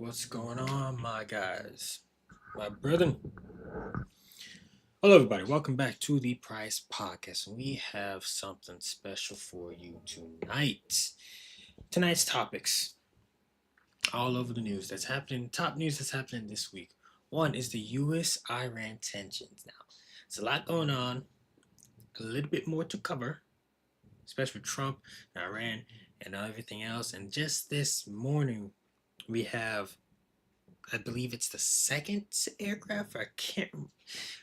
What's going on, my guys? My brethren. Hello, everybody. Welcome back to the Price Podcast. We have something special for you tonight. Tonight's topics all over the news that's happening, top news that's happening this week. One is the U.S. Iran tensions. Now, there's a lot going on, a little bit more to cover, especially with Trump and Iran and everything else. And just this morning, we have I believe it's the second aircraft. I can't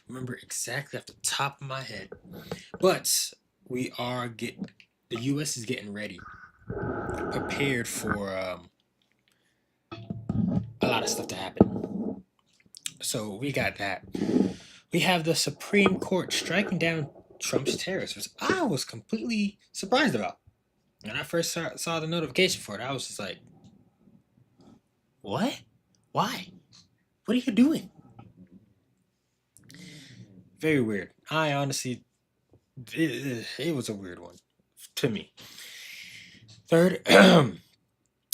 remember exactly off the top of my head, but the U.S. is getting ready, prepared for a lot of stuff to happen. So we got that. We have the Supreme Court striking down Trump's tariffs, which I was completely surprised about. When I first saw the notification for it, I was just like, "What? Why? What are you doing?" Very weird. I honestly, it was a weird one to me. Third,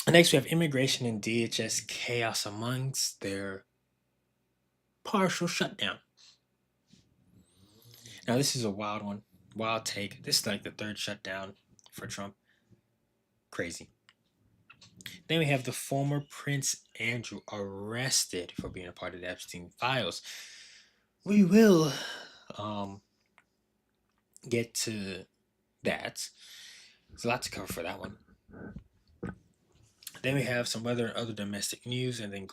next we have immigration and DHS chaos amongst their partial shutdown. Now this is a wild one, wild take. This is like the third shutdown for Trump. Crazy. Then we have the former Prince Andrew arrested for being a part of the Epstein files. We will get to that. There's a lot to cover for that one. Then we have some weather and other domestic news, and then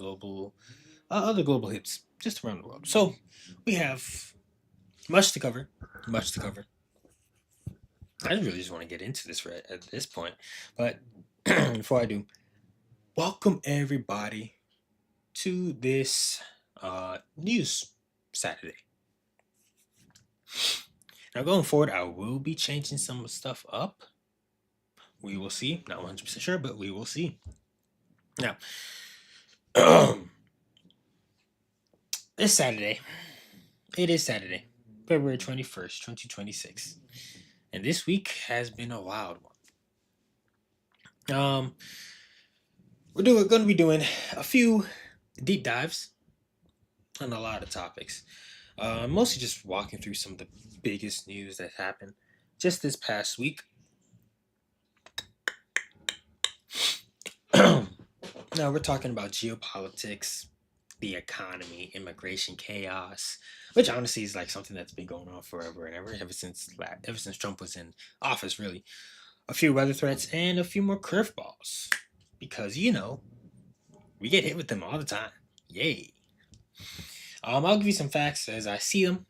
other global hits just around the world. So we have much to cover. Much to cover. I really just want to get into this right at this point, but before I do, welcome everybody to this news Saturday. Now going forward, I will be changing some stuff up. We will see. Not 100% sure, but we will see. Now, this Saturday, it is Saturday, February 21st, 2026. And this week has been a wild one. We're going to be doing a few deep dives on a lot of topics. Mostly just walking through some of the biggest news that happened just this past week. Now we're talking about geopolitics, the economy, immigration chaos, which honestly is like something that's been going on forever and ever since Trump was in office, really. A few weather threats and a few more curveballs, because we get hit with them all the time. Yay! I'll give you some facts as I see them,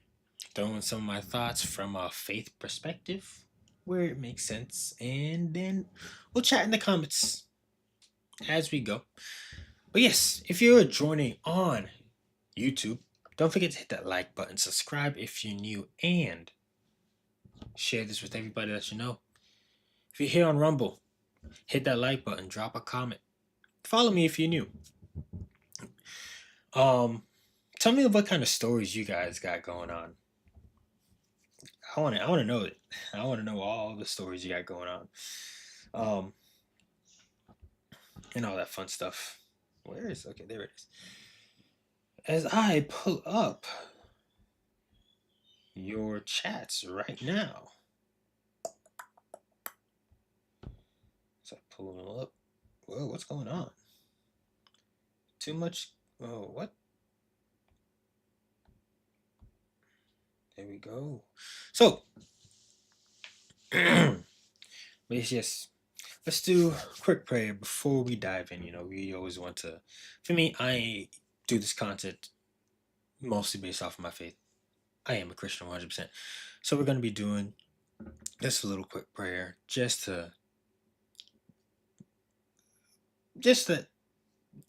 throwing some of my thoughts from a faith perspective, where it makes sense, and then we'll chat in the comments as we go. But yes, if you're joining on YouTube, don't forget to hit that like button, subscribe if you're new, and share this with everybody that you know. If you're here on Rumble, hit that like button, drop a comment. Follow me if you're new. Tell me what kind of stories you guys got going on. I want to know it. I want to know all the stories you got going on. And all that fun stuff. Where is okay? There it is. As I pull up your chats right now. So I pull them up. Whoa, what's going on? Too much. Oh, what? There we go. So, yes, let's do a quick prayer before we dive in. We always want to. For me, I do this content mostly based off of my faith. I am a Christian 100%. So we're going to be doing just a little quick prayer just to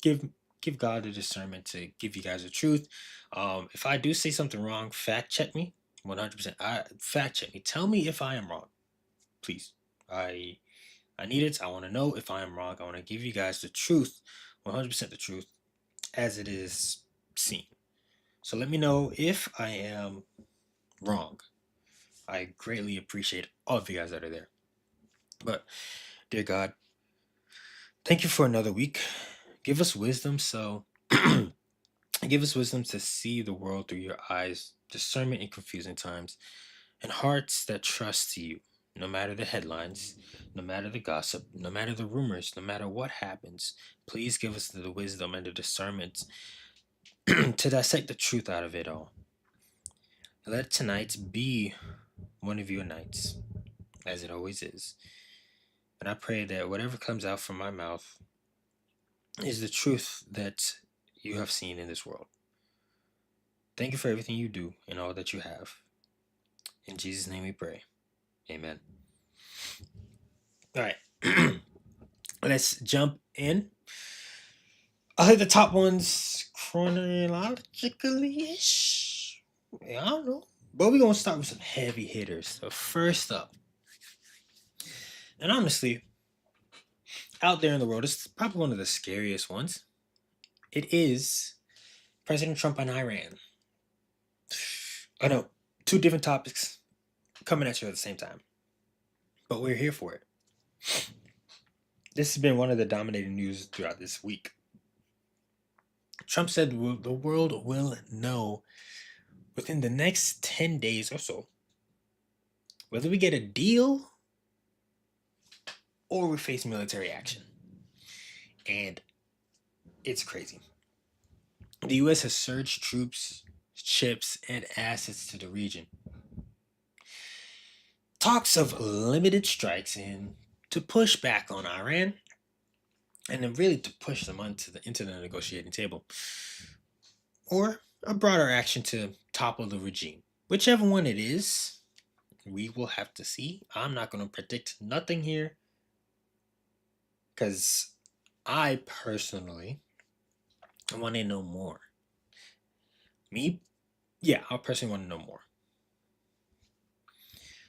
give God the discernment to give you guys the truth. If I do say something wrong, fact check me 100%. Fact check me. Tell me if I am wrong, please. I need it. I want to know if I am wrong. I want to give you guys the truth, 100% the truth, as it is seen. So let me know if I am wrong. I greatly appreciate all of you guys that are there. But, dear God, thank you for another week. Give us wisdom give us wisdom to see the world through your eyes, discernment in confusing times, and hearts that trust you, no matter the headlines, no matter the gossip, no matter the rumors, no matter what happens. Please give us the wisdom and the discernment to dissect the truth out of it all. Let tonight be one of your nights, as it always is. And I pray that whatever comes out from my mouth is the truth that you have seen in this world. Thank you for everything you do and all that you have. In Jesus' name we pray. Amen. All right. Let's jump in. I'll hit the top ones chronologically ish. I don't know. But we're going to start with some heavy hitters. So, first up, and honestly, out there in the world, it's probably one of the scariest ones. It is President Trump and Iran. I know, two different topics coming at you at the same time, but we're here for it. This has been one of the dominating news throughout this week. Trump said the world will know within the next 10 days or so whether we get a deal or we face military action. And it's crazy. The U.S. has surged troops, ships, and assets to the region. Talks of limited strikes and to push back on Iran, and then really to push them into the negotiating table, or a broader action to topple the regime. Whichever one it is, we will have to see. I'm not going to predict nothing here because I personally want to know more. I personally want to know more.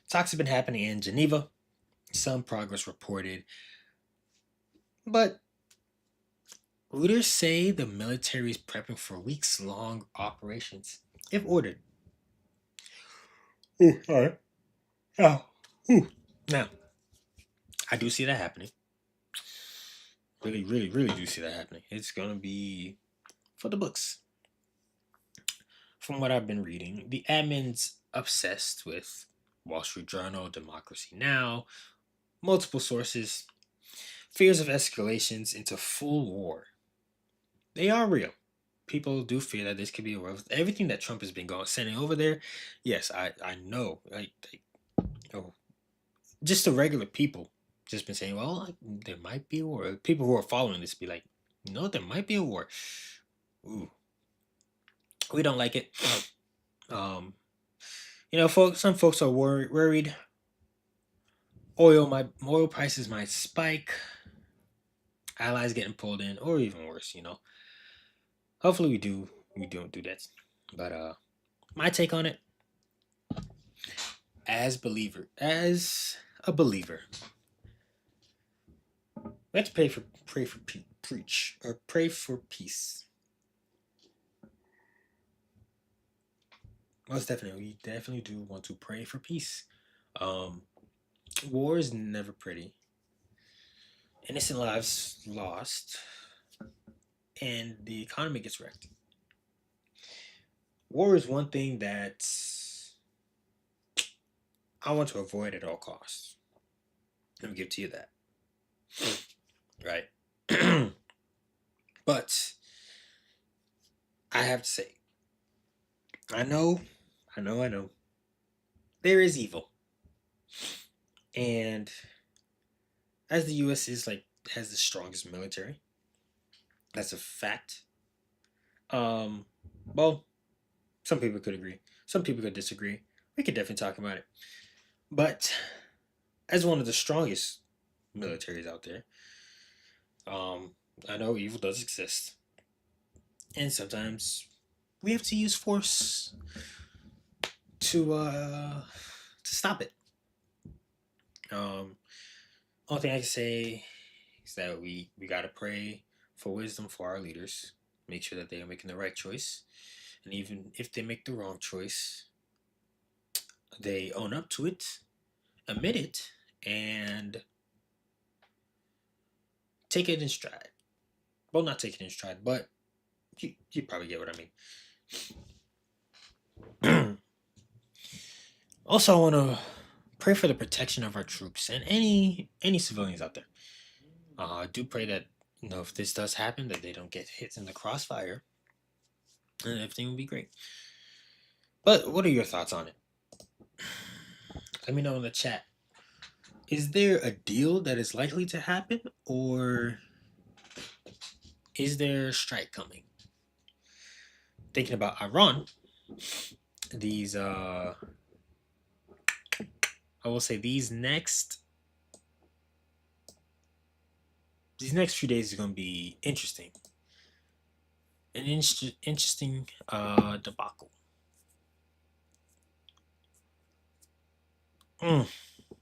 Talks have been happening in Geneva, some progress reported, but leaders say the military is prepping for weeks-long operations if ordered. Ooh, all right. Oh, ooh. Now, I do see that happening. Really, really, really do see that happening. It's going to be for the books. From what I've been reading, the admin's obsessed with Wall Street Journal, Democracy Now!, multiple sources, fears of escalations into full war. They are real. People do fear that this could be a war. With everything that Trump has been sending over there, yes, I know. Just the regular people just been saying, well, there might be a war. People who are following this be like, there might be a war. Ooh, we don't like it. Some folks are worried. Oil prices might spike. Allies getting pulled in, or even worse. Hopefully we don't do that. But my take on it, as a believer, let's pray for peace. Most definitely, we definitely do want to pray for peace. War is never pretty. Innocent lives lost, and the economy gets wrecked. War is one thing that I want to avoid at all costs. Let me give to you that. Right? But I have to say, I know. There is evil. And as the US has the strongest military, that's a fact. Well, some people could agree. Some people could disagree. We could definitely talk about it. But as one of the strongest militaries out there, I know evil does exist. And sometimes we have to use force to stop it. Only thing I can say is that we gotta pray for wisdom for our leaders. Make sure that they are making the right choice. And even if they make the wrong choice, they own up to it, admit it, and take it in stride. Well, not taking in stride, but you probably get what I mean. Also, I want to pray for the protection of our troops and any civilians out there. I do pray that if this does happen, that they don't get hit in the crossfire, and everything will be great. But what are your thoughts on it? Let me know in the chat. Is there a deal that is likely to happen, or is there a strike coming? Thinking about Iran, these I will say these next few days is going to be interesting. An interesting debacle.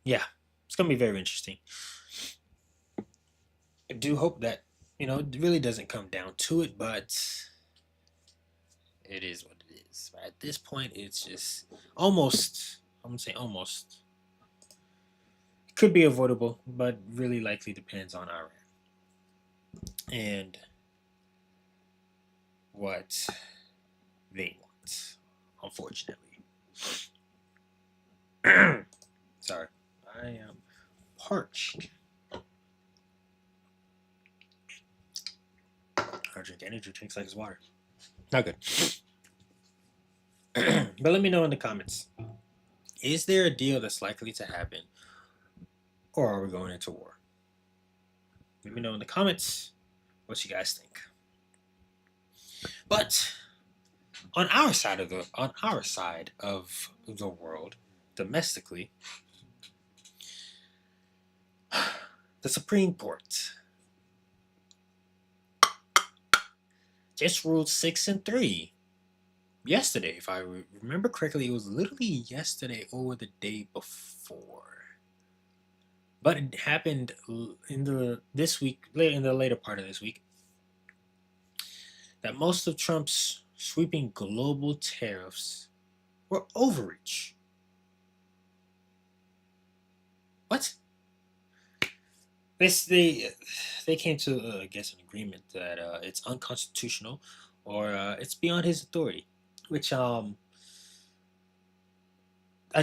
Yeah, it's going to be very interesting. I do hope that it really doesn't come down to it, but it is what it is. At this point, it's just almost. I'm gonna say almost. It could be avoidable, but really likely depends on Iran and what they want. Unfortunately, sorry, I am parched. I drink energy drinks like it's water. Not good. But let me know in the comments. Is there a deal that's likely to happen, or are we going into war? Let me know in the comments what you guys think. But on our side of the world, domestically, the Supreme Court just ruled 6-3 yesterday. If I remember correctly, it was literally yesterday or the day before. But it happened in the later part of this week, that most of Trump's sweeping global tariffs were overreach. What? They came to I guess an agreement that it's unconstitutional or it's beyond his authority, which I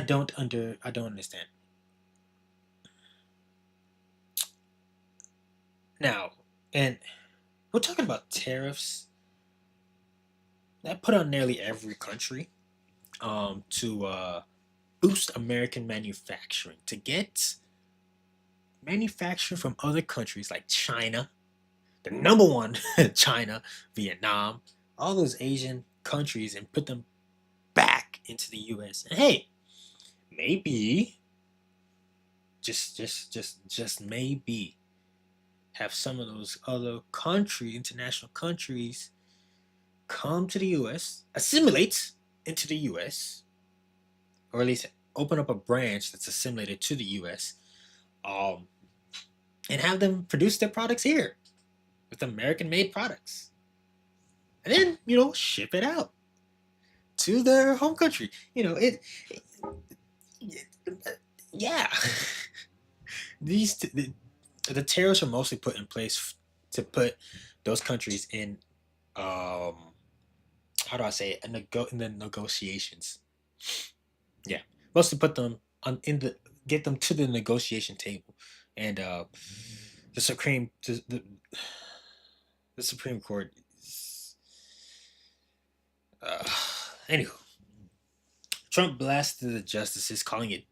don't understand. Now, and we're talking about tariffs that put on nearly every country to boost American manufacturing, to get manufacturing from other countries like China, the number one, China, Vietnam, all those Asian countries, and put them back into the U.S. And hey, maybe, just maybe, have some of those other international countries, come to the U.S., assimilate into the U.S., or at least open up a branch that's assimilated to the U.S., and have them produce their products here with American-made products, and then ship it out to their home country. Yeah. The tariffs are mostly put in place to put those countries in how do I say it, in the negotiations. Yeah, mostly put them get them to the negotiation table, and the Supreme Court. Uh, Anywho, Trump blasted the justices, calling it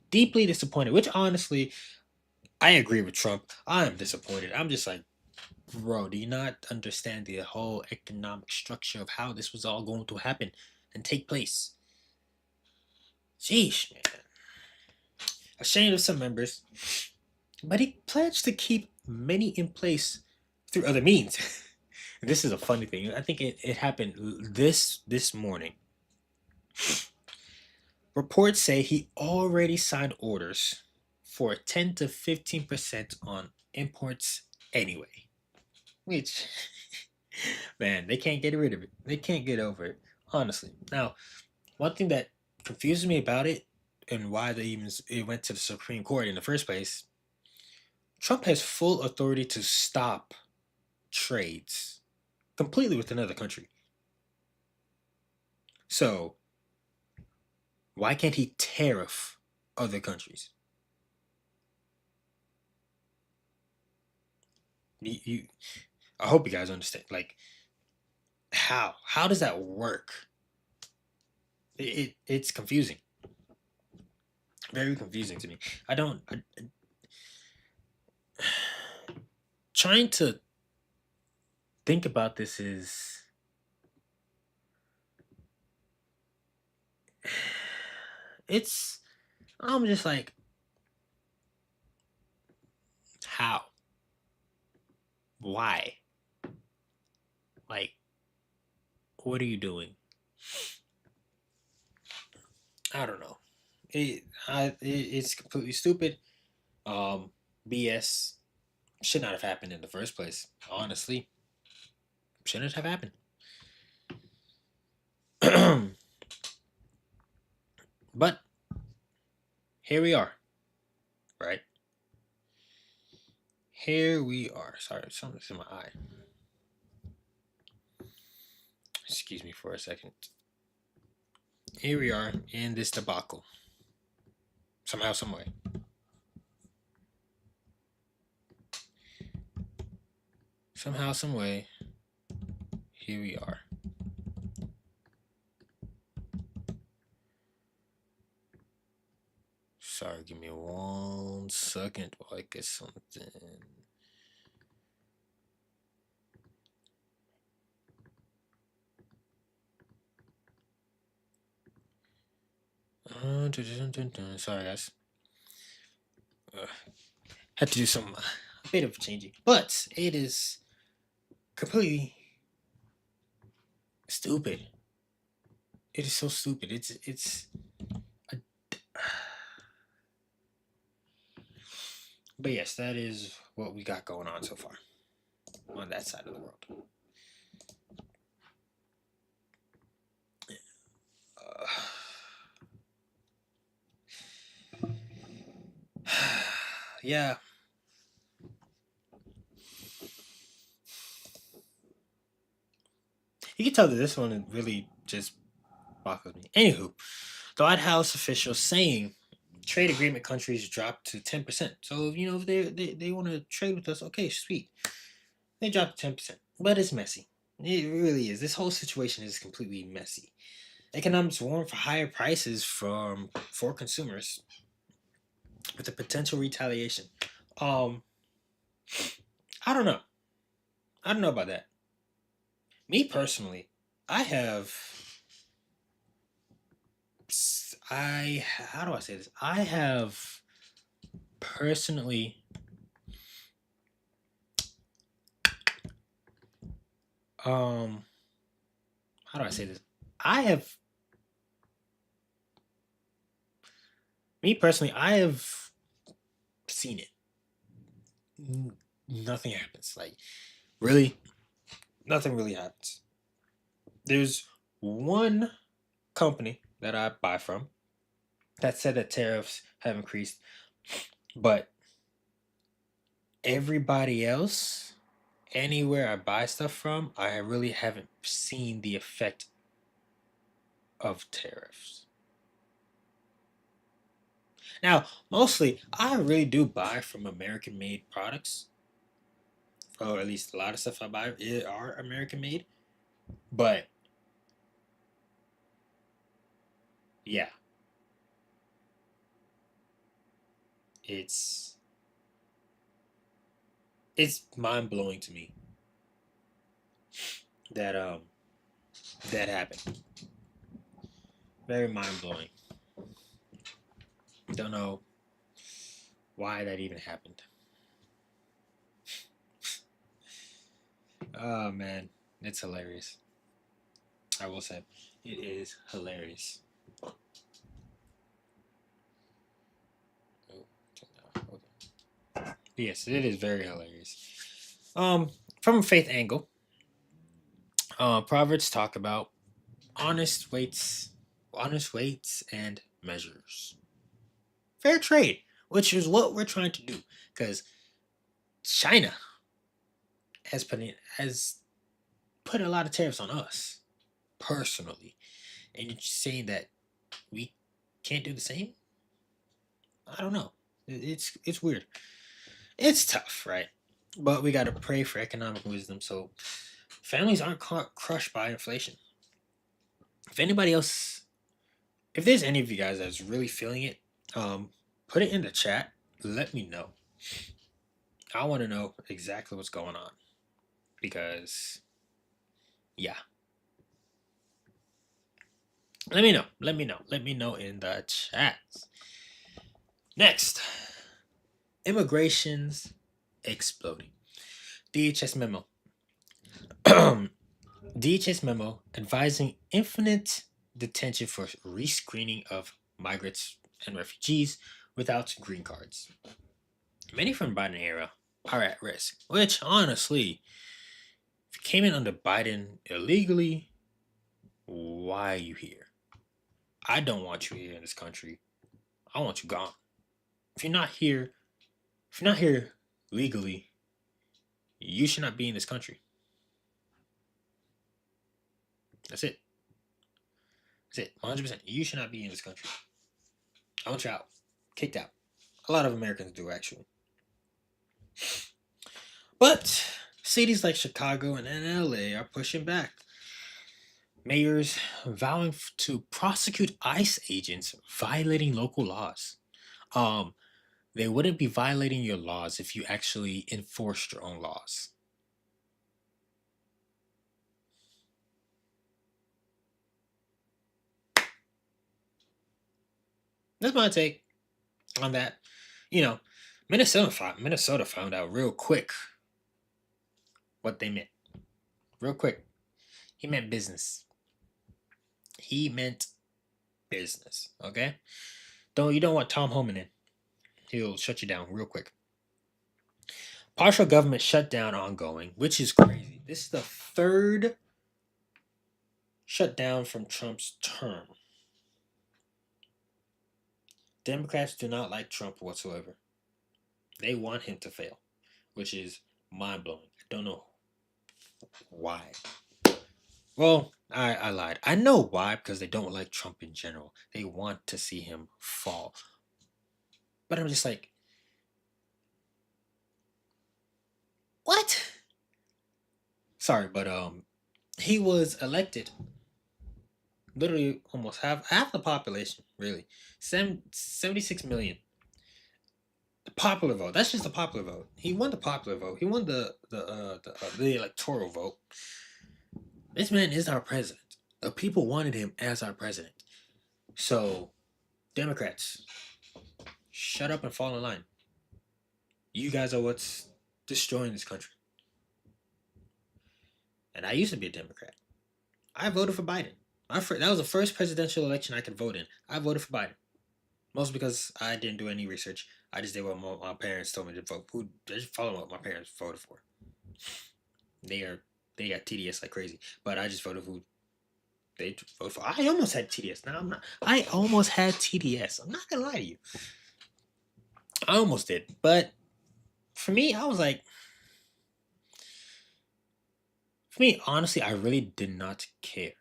deeply disappointed. Which honestly, I agree with Trump. I am disappointed. I'm just like, bro, do you not understand the whole economic structure of how this was all going to happen and take place? Sheesh, man. Ashamed of some members, but he pledged to keep many in place through other means. And this is a funny thing. I think it happened this morning. Reports say he already signed orders for 10 to 15% on imports anyway. Which, man, they can't get rid of it. They can't get over it, honestly. Now, one thing that confuses me about it and why it went to the Supreme Court in the first place, Trump has full authority to stop trades completely with another country. So why can't he tariff other countries? You I hope you guys understand. Like, how does that work? It's confusing, very confusing to me. I don't. Trying to think about this is it's. I'm just like, how? Why? Like, what are you doing? I don't know. It's completely stupid. BS should not have happened in the first place. Honestly, shouldn't have happened. But here we are, right? Here we are. Sorry, something's in my eye. Excuse me for a second. Here we are in this debacle. Somehow, some way. Somehow, some way. Here we are. Sorry, give me 1 second while I get something. Sorry, guys. Had to do some a bit of changing, but it is completely stupid. It is so stupid. It's. But yes, that is what we got going on so far on that side of the world. Yeah. You can tell that this one really just boggles me. Anywho, the White House officials saying trade agreement countries dropped to 10%. So, if they want to trade with us, okay, sweet. They dropped to 10%. But it's messy. It really is. This whole situation is completely messy. Economics warn for higher prices for consumers with a potential retaliation. Um, I don't know. I don't know about that. Me personally, I have I how do I say this? I have personally um how do I say this? I have Me personally, I have seen it. Nothing happens. Like, really, nothing really happens. There's one company that I buy from that said that tariffs have increased, but everybody else, anywhere I buy stuff from, I really haven't seen the effect of tariffs. Now, mostly, I really do buy from American made products, or at least a lot of stuff I buy are American made, but yeah, it's it's mind blowing to me that that happened. Very mind blowing. Don't know why that even happened. Oh man, it's hilarious. I will say, it is hilarious. Oh, okay. Yes, it is very hilarious. From a faith angle, Proverbs talk about honest weights, honest weights and measures, fair trade, which is what we're trying to do. Because China, has put a lot of tariffs on us personally, and you're saying that we can't do the same. I don't know. It's weird. It's tough, right? But we got to pray for economic wisdom so families aren't crushed by inflation. If anybody else, if there's any of you guys that's really feeling it, put it in the chat. Let me know. I want to know exactly what's going on because, yeah. Let me know. Let me know. Let me know in the chat. Next, immigration's exploding. DHS memo. DHS memo advising infinite detention for rescreening of migrants and refugees without green cards. Many from Biden era are at risk, which honestly, if you came in under Biden illegally, why are you here? I don't want you here in this country. I want you gone. If you're not here, if you're not here legally, you should not be in this country. That's it. That's it. 100%. You should not be in this country. I want you out. Kicked out. A lot of Americans do, actually. But cities like Chicago and LA are pushing back. Mayors vowing to prosecute ICE agents violating local laws. They wouldn't be violating your laws if you actually enforced your own laws. That's my take on that. You know, Minnesota found out real quick what they meant. Real quick. He meant business. He meant business. Okay? You don't want Tom Homan in. He'll shut you down real quick. Partial government shutdown ongoing, which is crazy. This is the third shutdown from Trump's term. Democrats do not like Trump whatsoever. They want him to fail, which is mind blowing. I don't know why. Well, I lied. I know why, because they don't like Trump in general. They want to see him fall. But I'm just like, what? Sorry, but he was elected. Literally almost half the population, really. 76 million. The popular vote. That's just the popular vote. He won the popular vote. He won the electoral vote. This man is our president. The people wanted him as our president. So, Democrats, shut up and fall in line. You guys are what's destroying this country. And I used to be a Democrat. I voted for Biden. That was the first presidential election I could vote in. I voted for Biden. Mostly because I didn't do any research. I just did what my parents told me to vote. I just followed what my parents voted for. They got TDS like crazy, but I just voted for who they voted for. I almost had TDS. Now I'm not. I almost had TDS. I'm not gonna lie to you. I almost did, but for me, I was like, honestly, I really did not care.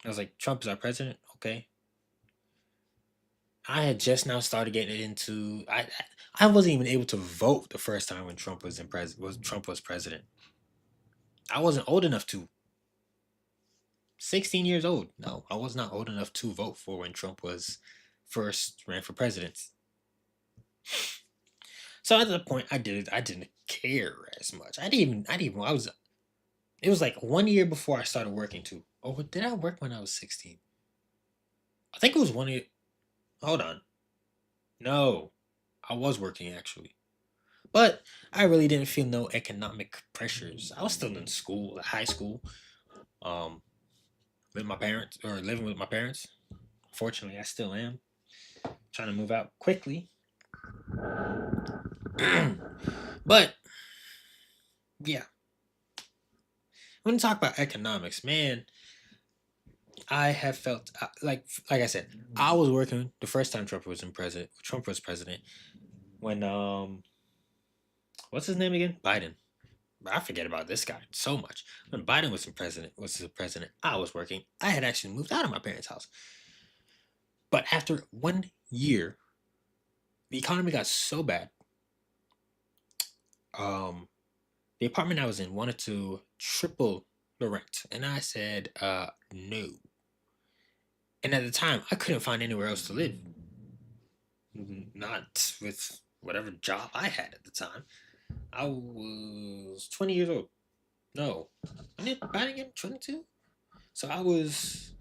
I was like, Trump is our president, okay. I had just now started getting into. I wasn't even able to vote the first time when Trump was president. I wasn't old enough to. 16 years old. No, I was not old enough to vote for when Trump was first ran for president. So at that point, I didn't care as much. I didn't even. It was like 1 year before I started working too. Oh, did I work when I was 16? I think it was 1 year. Hold on. No, I was working actually. But I really didn't feel no economic pressures. I was still in school, high school, living with my parents. Fortunately, I still am. Trying to move out quickly. But yeah, when we talk about economics, man, I have felt like I said, I was working the first time Trump was president when what's his name again? Biden. I forget about this guy so much. When Biden was the president, I was working. I had actually moved out of my parents' house. But after 1 year, the economy got so bad. Um, the apartment I was in wanted to triple the rent, and I said, no. And at the time, I couldn't find anywhere else to live. Not with whatever job I had at the time. I was 20 years old. No, I did Biden get 22. So I was.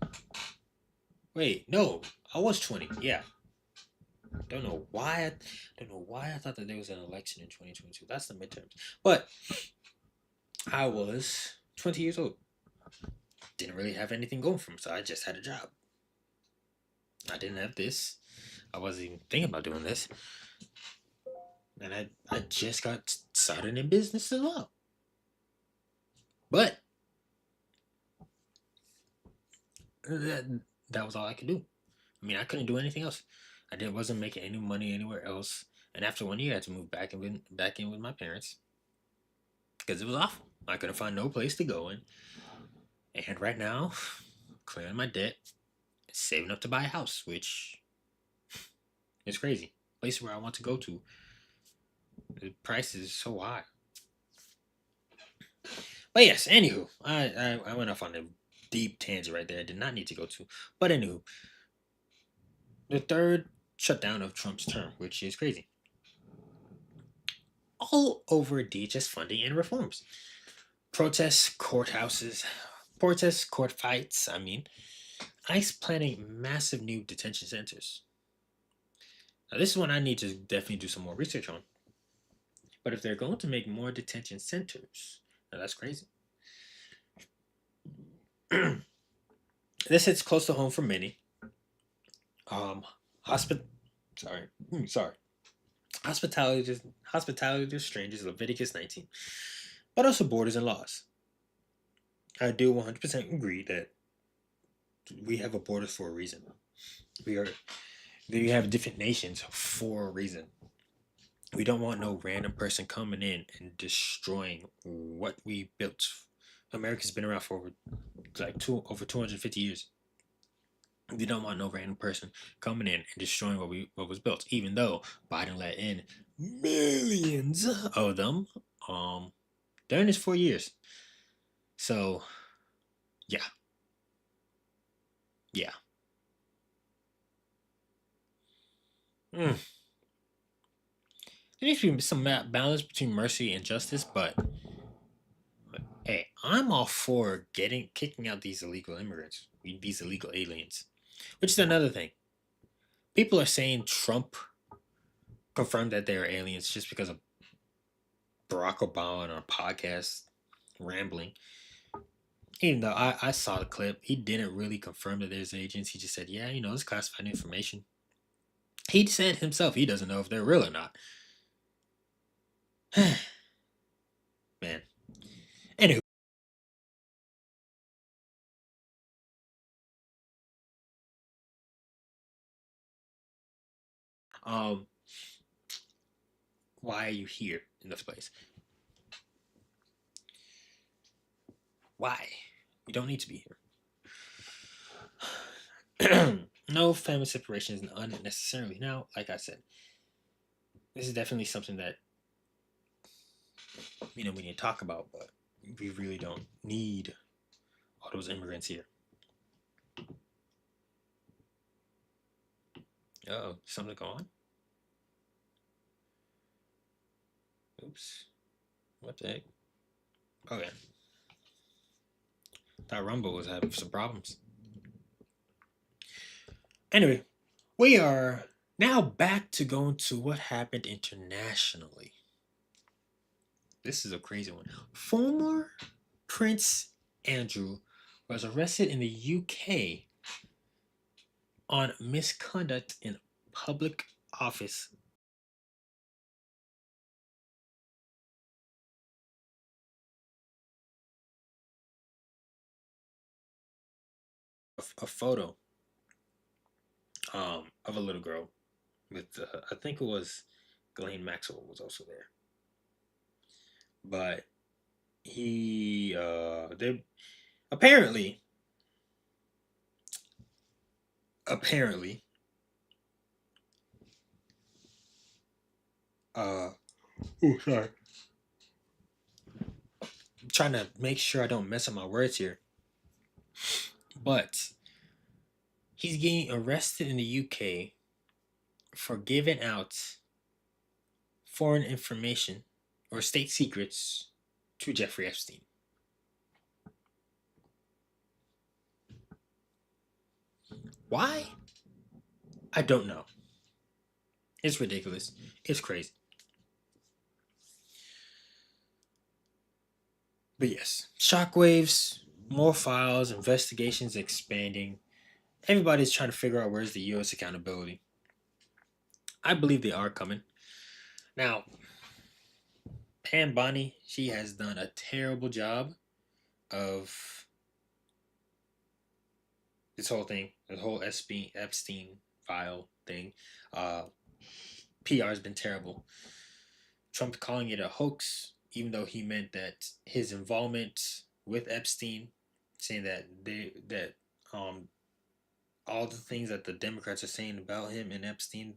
Wait, no, I was 20. Yeah, don't know why. Don't know why I thought that there was an election in 2022. That's the midterms. But I was 20 years old. Didn't really have anything going for me, so I just had a job. I didn't have this. I wasn't even thinking about doing this, and I just got started in business as well. But that was all I could do. I mean, I couldn't do anything else. Wasn't making any money anywhere else. And after 1 year, I had to move back in with my parents because it was awful. I couldn't find no place to go in. And right now, clearing my debt, saving up to buy a house, which is crazy. Place where I want to go to. The price is so high. But yes, anywho, I went off on a deep tangent right there. I did not need to go to. But anywho, the third shutdown of Trump's term, which is crazy. All over DHS funding and reforms. Protests, courthouses, protests, court fights. I mean, ICE planning massive new detention centers. Now, this is one I need to definitely do some more research on. But if they're going to make more detention centers, now that's crazy. This hits close to home for many. Hospital. Sorry. Hospitality to strangers, Leviticus 19, but also borders and laws. I do 100% agree that we have a borders for a reason. We have different nations for a reason. We don't want no random person coming in and destroying what we built. America's been around for over 250 years. We don't want no random person coming in and destroying what was built. Even though Biden let in millions of them, during his 4 years. So, yeah, yeah. Mm. There needs to be some balance between mercy and justice, but hey, I'm all for kicking out these illegal immigrants, these illegal aliens, which is another thing. People are saying Trump confirmed that they are aliens just because of Barack Obama on a podcast rambling. Even though I saw the clip, he didn't really confirm that there's agents. He just said, yeah, it's classified information. He said himself he doesn't know if they're real or not. Man. Anywho. Um, why are you here in this place? Why? You don't need to be here. No family separation is unnecessarily. Now, like I said, this is definitely something that we need to talk about, but we really don't need all those immigrants here. Oh, something going on? Oops. What the heck? Okay. That Rumble was having some problems. Anyway, we are now back to going to what happened internationally. This is a crazy one. Former Prince Andrew was arrested in the UK on misconduct in public office. A photo of a little girl with I think it was Ghislaine Maxwell was also there. but they apparently apparently uh oh sorry, I'm trying to make sure I don't mess up my words here, but he's getting arrested in the UK for giving out foreign information or state secrets to Jeffrey Epstein. Why? I don't know. It's ridiculous. It's crazy. But yes, shockwaves, more files, investigations expanding. Everybody's trying to figure out where's the US accountability. I believe they are coming. Now, Pam Bonnie, she has done a terrible job of this whole thing, the whole Epstein file thing. Uh, PR has been terrible. Trump calling it a hoax, even though he meant that his involvement with Epstein, saying that um all the things that the Democrats are saying about him and Epstein,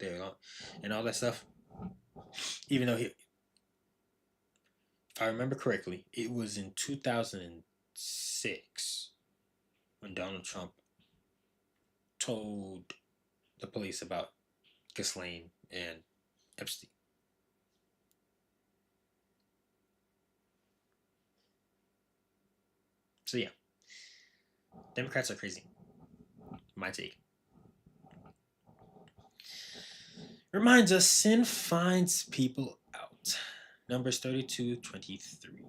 and all that stuff. Even though if I remember correctly, it was in 2006 when Donald Trump told the police about Ghislaine and Epstein. So yeah, Democrats are crazy. My take. Reminds us sin finds people out. Numbers 32:23.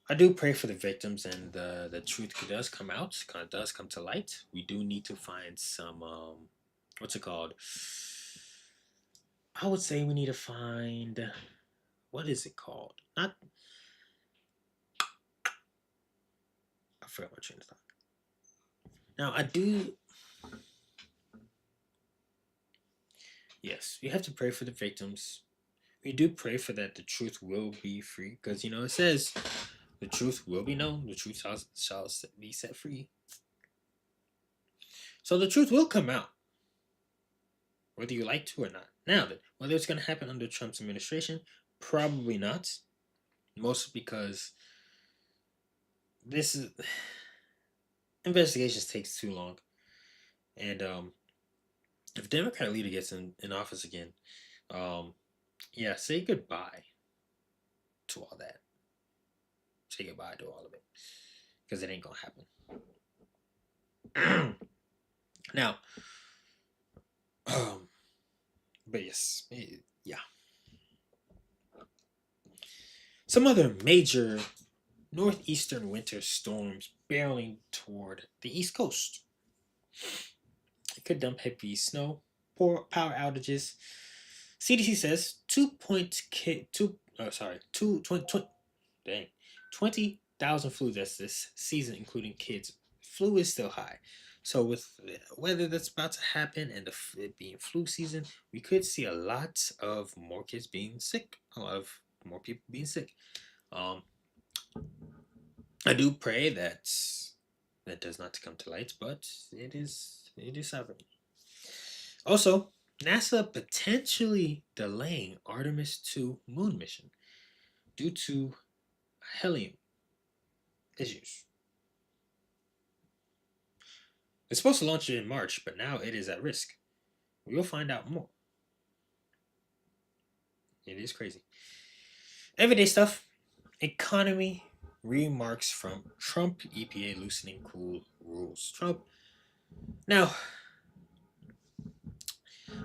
I do pray for the victims and the truth does come out, kind of does come to light. We do need to find some, what's it called? I would say we need to find, what is it called? Not, I forgot my train of thought. Now, yes, we have to pray for the victims. We do pray for that the truth will be free because, it says the truth will be known, the truth shall be set free. So the truth will come out, whether you like to or not. Now, whether it's going to happen under Trump's administration, probably not. Mostly because this is investigations takes too long, and if Democrat leader gets in office again, um, yeah, say goodbye to all that. Say goodbye to all of it because it ain't gonna happen. Now, um, but yes, yeah. Some other major northeastern winter storms barreling toward the east coast. It could dump heavy snow, power outages. CDC says 20,000 flu deaths this season, including kids. Flu is still high. So with the weather that's about to happen and it being flu season, we could see a lot of more kids being sick, a lot of more people being sick. Um, I do pray that does not come to light, but it is happening. Also, NASA potentially delaying Artemis 2 moon mission due to helium issues. It's supposed to launch it in March, but now it is at risk. We will find out more. It is crazy. Everyday stuff. Economy remarks from Trump EPA loosening cool rules. Trump. Now,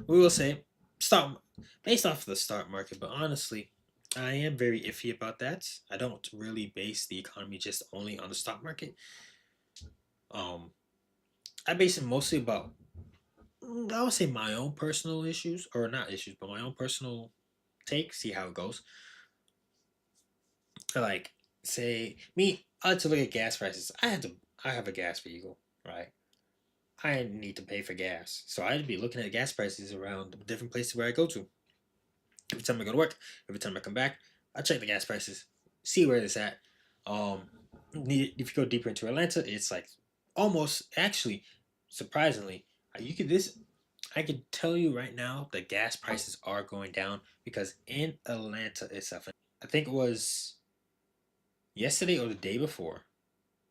we will say stop based off of the stock market, but honestly, I am very iffy about that. I don't really base the economy just only on the stock market. Um, I base it mostly about I would say my own personal issues, or not issues, but my own personal take. See how it goes. Like, say me, I like to look at gas prices. I have a gas vehicle, right? I need to pay for gas, so I'd be looking at gas prices around different places where I go to. Every time I go to work, every time I come back, I check the gas prices, see where it's at. Um, if you go deeper into Atlanta, it's like almost actually surprisingly, you could this I could tell you right now the gas prices are going down because in Atlanta itself, I think it was yesterday or the day before,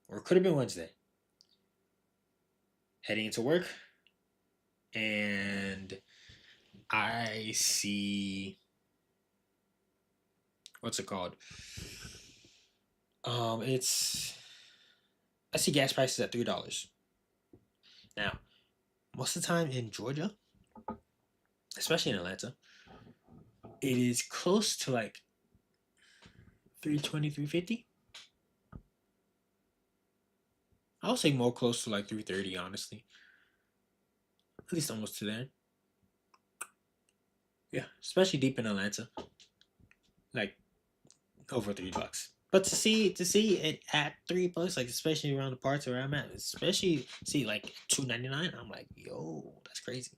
or it could have been Wednesday, heading into work, and I see what's it called? It's I see gas prices at $3. Now, most of the time in Georgia, especially in Atlanta, it is close to like 320, 350. I would say more close to like 330, honestly. At least almost to there. Yeah, especially deep in Atlanta, like over $3. But to see it at $3, like especially around the parts where I'm at, especially see like 2.99, I'm like, yo, that's crazy.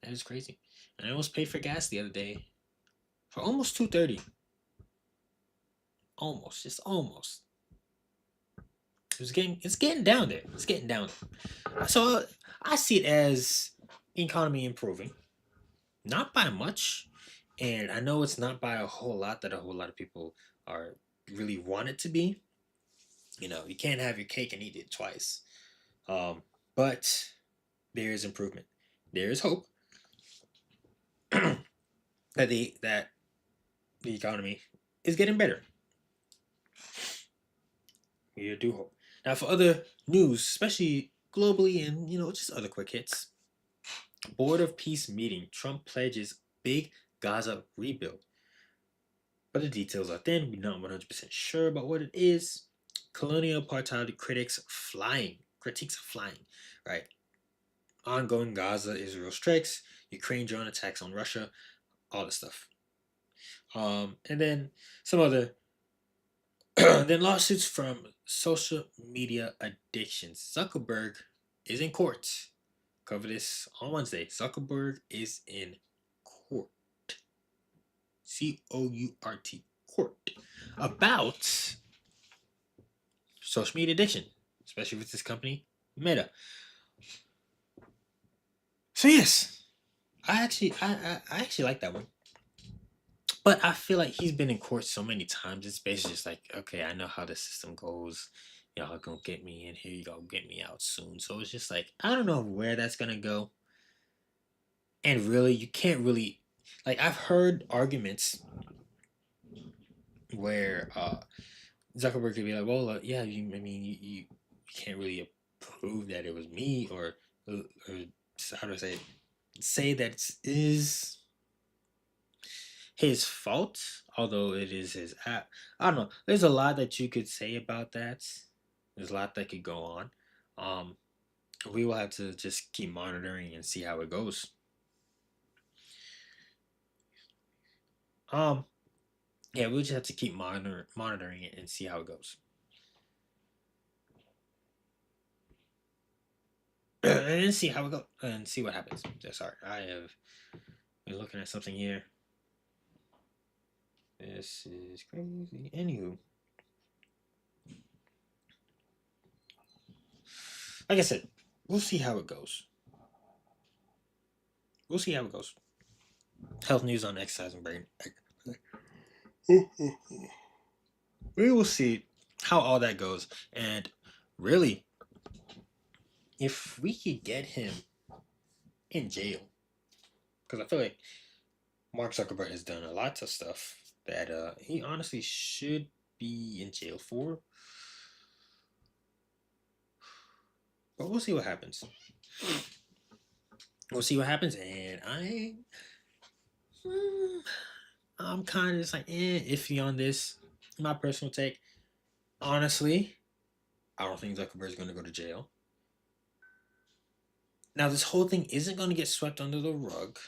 That is crazy. And I almost paid for gas the other day for almost 230. Almost, just almost. It's getting down there. It's getting down there. So I see it as economy improving, not by much, and I know it's not by a whole lot that a whole lot of people are really want it to be. You can't have your cake and eat it twice. But there is improvement. There is hope that the economy is getting better. We do hope. Now, for other news, especially globally and just other quick hits. Board of Peace meeting. Trump pledges big Gaza rebuild. But the details are thin. We're not 100% sure about what it is. Colonial apartheid critiques are flying, right? Ongoing Gaza Israel strikes, Ukraine drone attacks on Russia, all this stuff. And then some other then lawsuits from social media addictions. Zuckerberg is in court. Cover this on Wednesday. Zuckerberg is in court. Court. Court. About social media addiction, especially with this company, Meta. So yes, I actually like that one. But I feel like he's been in court so many times. It's basically just like, okay, I know how the system goes. Y'all gonna get me in here. You gonna get me out soon. So it's just like I don't know where that's gonna go. And really, you can't really like I've heard arguments where Zuckerberg could be like, well, yeah, you can't really prove that it was me or how do I say it? Say that it is his fault, although it is his app. I don't know. There's a lot that you could say about that. There's a lot that could go on. Um, we will have to just keep monitoring and see how it goes. Um, yeah, we'll just have to keep monitoring it and see how it goes. And see how it goes and see what happens. Sorry, I have been looking at something here. This is crazy. Anywho, like I said, we'll see how it goes. We'll see how it goes. Health news on exercise and brain. We will see how all that goes. And really, if we could get him in jail, because I feel like Mark Zuckerberg has done a lot of stuff that he honestly should be in jail for. But we'll see what happens. We'll see what happens, and I'm kind of just like iffy on this. My personal take, honestly, I don't think Zuckerberg's going to go to jail. Now, this whole thing isn't going to get swept under the rug.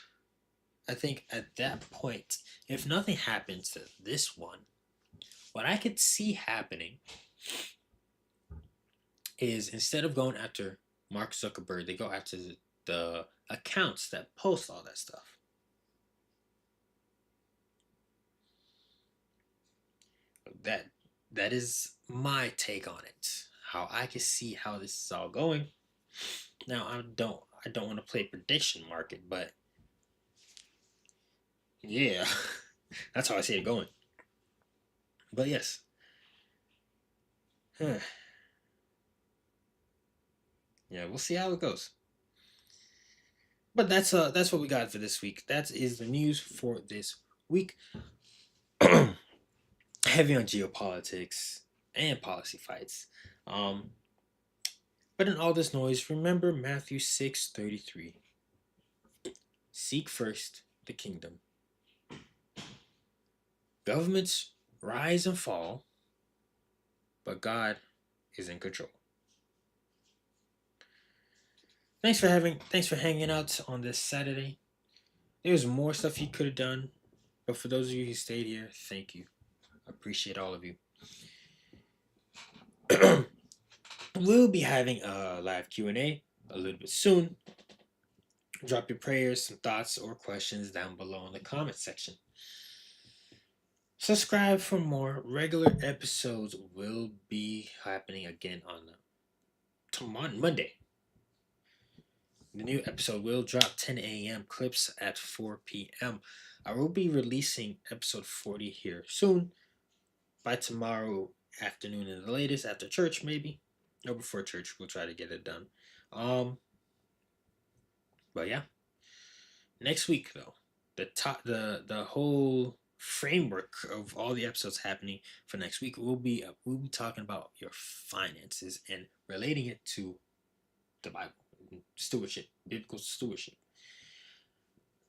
I think at that point, if nothing happens to this one, what I could see happening is instead of going after Mark Zuckerberg, they go after the accounts that post all that stuff. that that is my take on it. How I can see how this is all going. Now I don't want to play prediction market, but yeah, that's how I see it going. But yes, yeah, we'll see how it goes. But that's what we got for this week. That is the news for this week. Heavy on geopolitics and policy fights. Um, but in all this noise, remember Matthew 6:33. Seek first the kingdom. Governments rise and fall, but God is in control. Thanks for hanging out on this Saturday. There's more stuff you could have done, but for those of you who stayed here, thank you. I appreciate all of you. We'll be having a live Q&A a little bit soon. Drop your prayers, some thoughts, or questions down below in the comment section. Subscribe for more. Regular episodes will be happening again on Monday. The new episode will drop 10 a.m. clips at 4 p.m. I will be releasing episode 40 here soon. By tomorrow afternoon in the latest, after church maybe. Or before church, we'll try to get it done. But yeah. Next week though, the whole framework of all the episodes happening for next week we'll be talking about your finances and relating it to the Bible, stewardship, biblical stewardship.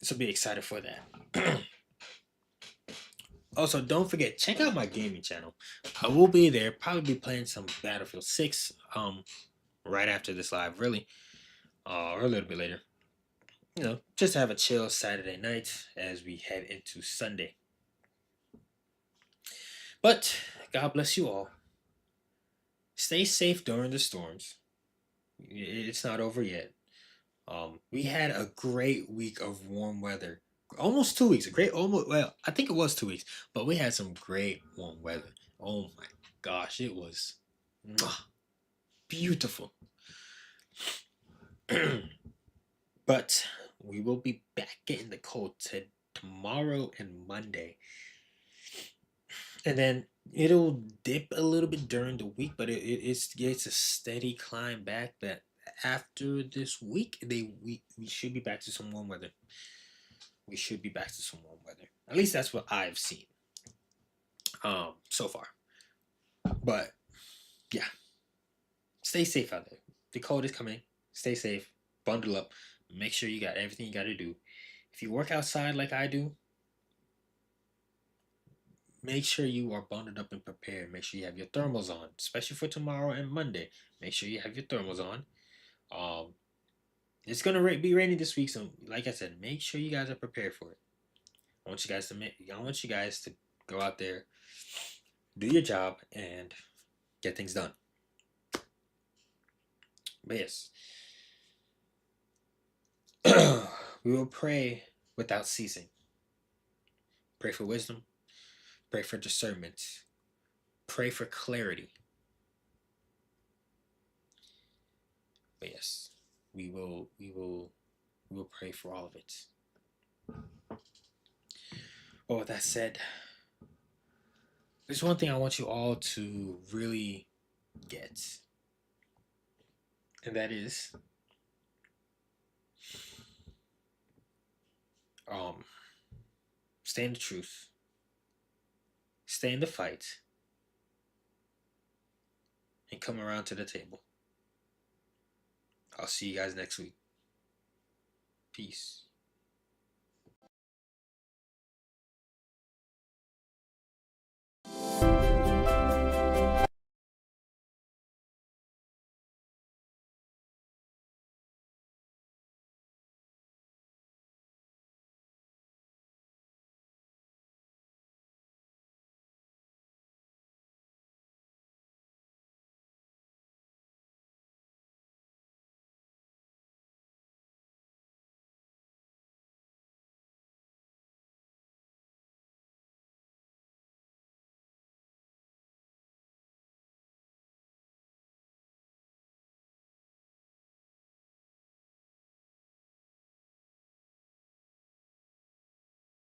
So be excited for that. Also, don't forget, check out my gaming channel. I will be there, probably be playing some Battlefield 6 right after this live, really, or a little bit later. Just have a chill Saturday night as we head into Sunday. But God bless you all. Stay safe during the storms. It's not over yet. We had a great week of warm weather. Almost 2 weeks. Well, I think it was 2 weeks, but we had some great warm weather. Oh my gosh, it was beautiful. But we will be back getting the cold tomorrow and Monday. And then it'll dip a little bit during the week, but it's a steady climb back. That after this week, we should be back to some warm weather. We should be back to some warm weather. At least that's what I've seen so far. But yeah, stay safe out there. The cold is coming. Stay safe. Bundle up. Make sure you got everything you got to do. If you work outside like I do, make sure you are bundled up and prepared. Make sure you have your thermals on, especially for tomorrow and Monday. Make sure you have your thermals on. It's gonna be rainy this week, so like I said, make sure you guys are prepared for it. I want you guys to go out there, do your job, and get things done. But yes, we will pray without ceasing. Pray for wisdom. Pray for discernment. Pray for clarity. But yes, we will pray for all of it. But with that said, there's one thing I want you all to really get, and that is stay in the truth, stay in the fight, and come around to the table. I'll see you guys next week. Peace.